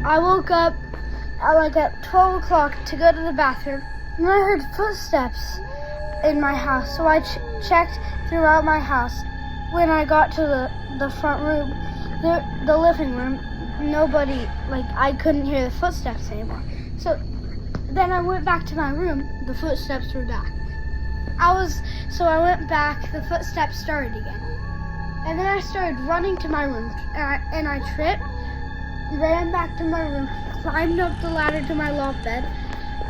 I woke up at 12 o'clock to go to the bathroom, and I heard footsteps in my house. So I checked throughout my house. When I got to the front room, the living room, nobody, I couldn't hear the footsteps anymore. So then I went back to my room, the footsteps were back. So I went back, the footsteps started again. And then I started running to my room, and I tripped, ran back to my room, climbed up the ladder to my loft bed,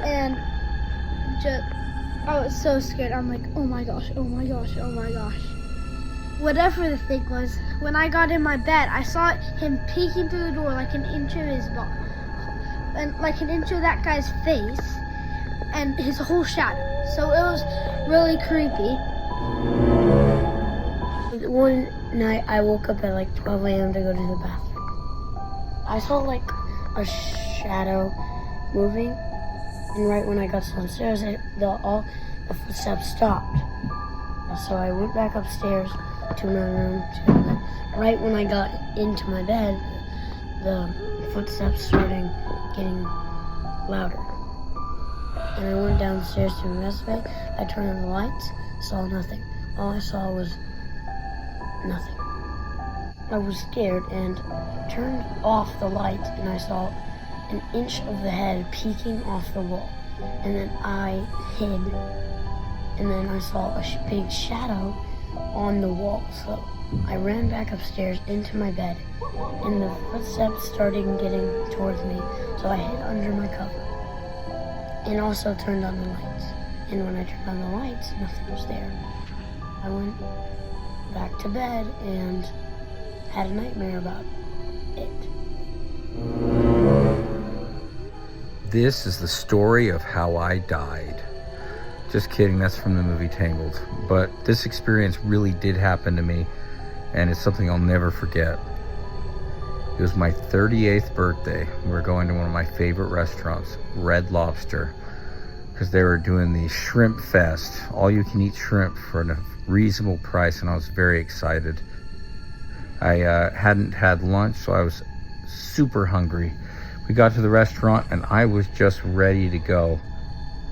and I was so scared. I'm like, oh my gosh, oh my gosh, oh my gosh. Whatever the thing was, when I got in my bed, I saw him peeking through the door like an inch of his body, and like an inch of that guy's face, and his whole shadow. So it was really creepy. One night I woke up at 12 a.m. to go to the bathroom. I saw a shadow moving, and right when I got downstairs, all the footsteps stopped. So I went back upstairs to my room, right when I got into my bed, the footsteps started getting louder. And I went downstairs to investigate. I turned on the lights, saw nothing. All I saw was nothing. I was scared and turned off the lights, and I saw an inch of the head peeking off the wall. And then I hid, and then I saw a big shadow on the wall. So I ran back upstairs into my bed, and the footsteps started getting towards me. So I hid under my cover and also turned on the lights. And when I turned on the lights, nothing was there. I went back to bed and had a nightmare about it. This is the story of how I died. Just kidding, that's from the movie Tangled. But this experience really did happen to me, and it's something I'll never forget. It was my 38th birthday. We were going to one of my favorite restaurants, Red Lobster, because they were doing the Shrimp Fest, all you can eat shrimp for a reasonable price, and I was very excited. I hadn't had lunch, so I was super hungry. We got to the restaurant and I was just ready to go.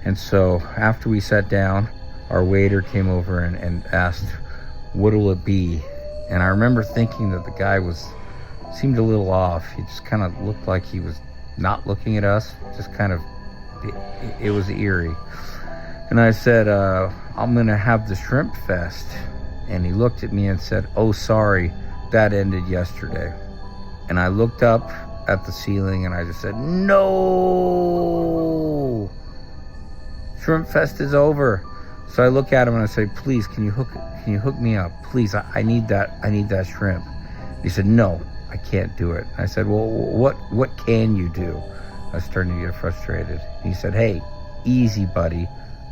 And so after we sat down, our waiter came over and asked, what'll it be? And I remember thinking that the guy seemed a little off. He just kind of looked like he was not looking at us, just kind of, it was eerie. And I said, I'm gonna have the Shrimp Fest. And he looked at me and said, oh, sorry, that ended yesterday. And I looked up at the ceiling and I just said, no, Shrimp Fest is over. So I look at him and I say, please, can you hook me up? Please, I need that shrimp. And he said, no, I can't do it. And I said, well, what can you do? I was starting to get frustrated. He said, hey, easy, buddy.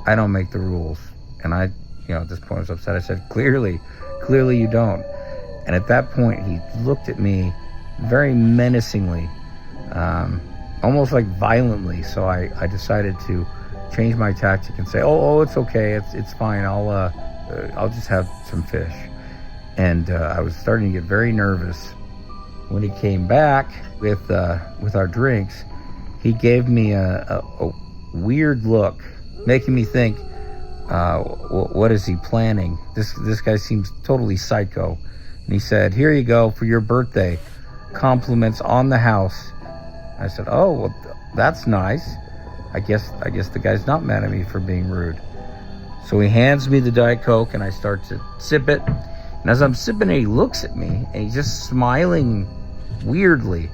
I don't make the rules. And I, at this point I was upset. I said, clearly you don't. And at that point, he looked at me very menacingly, almost like violently. So I decided to change my tactic and say, oh, it's okay, it's fine. I'll just have some fish. And I was starting to get very nervous. When he came back with our drinks, he gave me a weird look, making me think, what is he planning? This guy seems totally psycho. And he said, here you go for your birthday, compliments on the house. I said, oh, well, that's nice. I guess the guy's not mad at me for being rude. So he hands me the Diet Coke and I start to sip it. And as I'm sipping it, he looks at me and he's just smiling weirdly.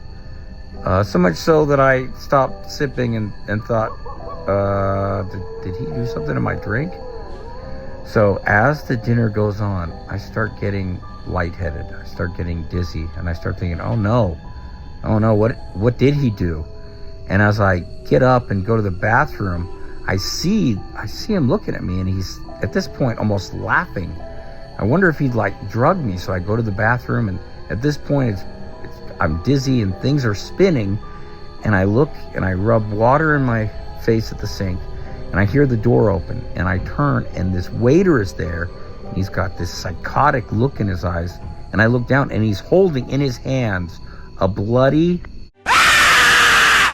So much so that I stopped sipping and thought, did he do something to my drink? So as the dinner goes on, I start getting lightheaded. I start getting dizzy, and I start thinking, oh no, what did he do? And as I get up and go to the bathroom, I see him looking at me, and he's at this point almost laughing. I wonder if he'd drugged me. So I go to the bathroom, and at this point I'm dizzy and things are spinning, and I look and I rub water in my face at the sink, and I hear the door open, and I turn, and this waiter is there, and he's got this psychotic look in his eyes, and I look down, and he's holding in his hands a bloody